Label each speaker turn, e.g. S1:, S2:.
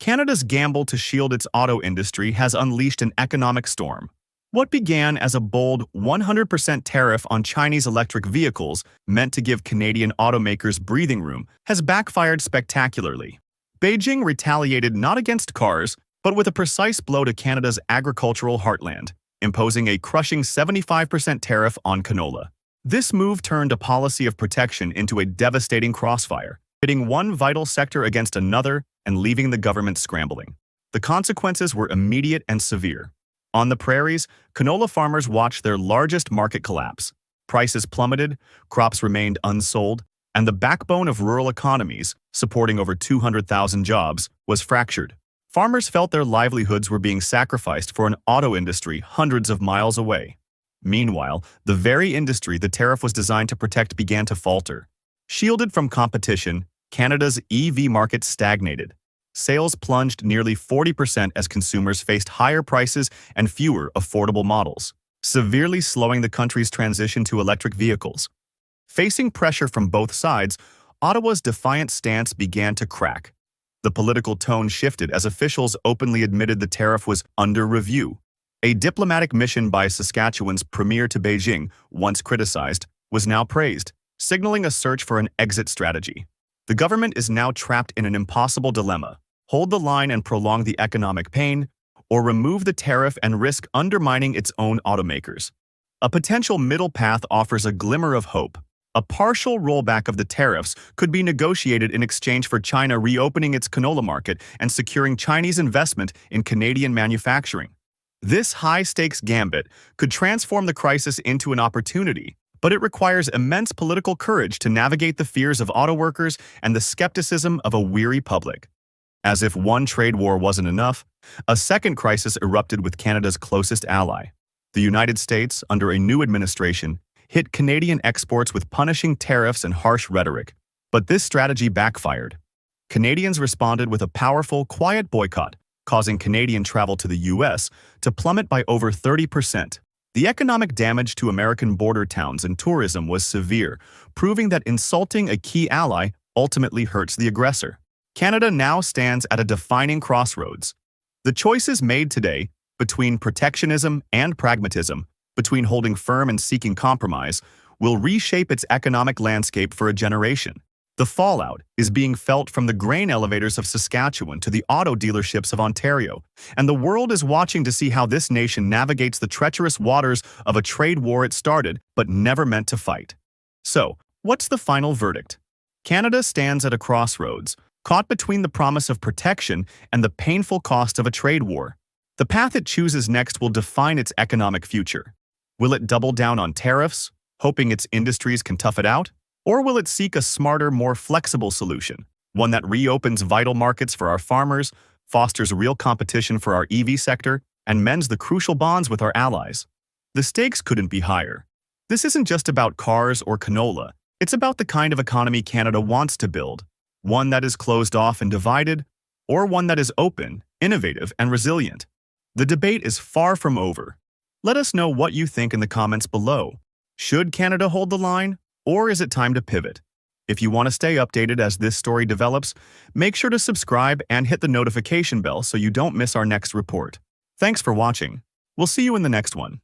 S1: Canada's gamble to shield its auto industry has unleashed an economic storm. What began as a bold 100% tariff on Chinese electric vehicles meant to give Canadian automakers breathing room has backfired spectacularly. Beijing retaliated not against cars, but with a precise blow to Canada's agricultural heartland, imposing a crushing 75% tariff on canola. This move turned a policy of protection into a devastating crossfire, pitting one vital sector against another and leaving the government scrambling. The consequences were immediate and severe. On the prairies, canola farmers watched their largest market collapse. Prices plummeted, crops remained unsold, and the backbone of rural economies, supporting over 200,000 jobs, was fractured. Farmers felt their livelihoods were being sacrificed for an auto industry hundreds of miles away. Meanwhile, the very industry the tariff was designed to protect began to falter. Shielded from competition, Canada's EV market stagnated. Sales plunged nearly 40% as consumers faced higher prices and fewer affordable models, severely slowing the country's transition to electric vehicles. Facing pressure from both sides, Ottawa's defiant stance began to crack. The political tone shifted as officials openly admitted the tariff was under review. A diplomatic mission by Saskatchewan's premier to Beijing, once criticized, was now praised, signaling a search for an exit strategy. The government is now trapped in an impossible dilemma: hold the line and prolong the economic pain, or remove the tariff and risk undermining its own automakers. A potential middle path offers a glimmer of hope. A partial rollback of the tariffs could be negotiated in exchange for China reopening its canola market and securing Chinese investment in Canadian manufacturing. This high-stakes gambit could transform the crisis into an opportunity, but it requires immense political courage to navigate the fears of auto workers and the skepticism of a weary public. As if one trade war wasn't enough, a second crisis erupted with Canada's closest ally. The United States, under a new administration, hit Canadian exports with punishing tariffs and harsh rhetoric. But this strategy backfired. Canadians responded with a powerful, quiet boycott, causing Canadian travel to the U.S. to plummet by over 30%. The economic damage to American border towns and tourism was severe, proving that insulting a key ally ultimately hurts the aggressor. Canada now stands at a defining crossroads. The choices made today, between protectionism and pragmatism, between holding firm and seeking compromise, will reshape its economic landscape for a generation. The fallout is being felt from the grain elevators of Saskatchewan to the auto dealerships of Ontario, and the world is watching to see how this nation navigates the treacherous waters of a trade war it started but never meant to fight. So, what's the final verdict? Canada stands at a crossroads, caught between the promise of protection and the painful cost of a trade war. The path it chooses next will define its economic future. Will it double down on tariffs, hoping its industries can tough it out? Or will it seek a smarter, more flexible solution, one that reopens vital markets for our farmers, fosters real competition for our EV sector, and mends the crucial bonds with our allies? The stakes couldn't be higher. This isn't just about cars or canola. It's about the kind of economy Canada wants to build, one that is closed off and divided, or one that is open, innovative, and resilient. The debate is far from over. Let us know what you think in the comments below. Should Canada hold the line, or is it time to pivot? If you want to stay updated as this story develops, make sure to subscribe and hit the notification bell so you don't miss our next report. Thanks for watching. We'll see you in the next one.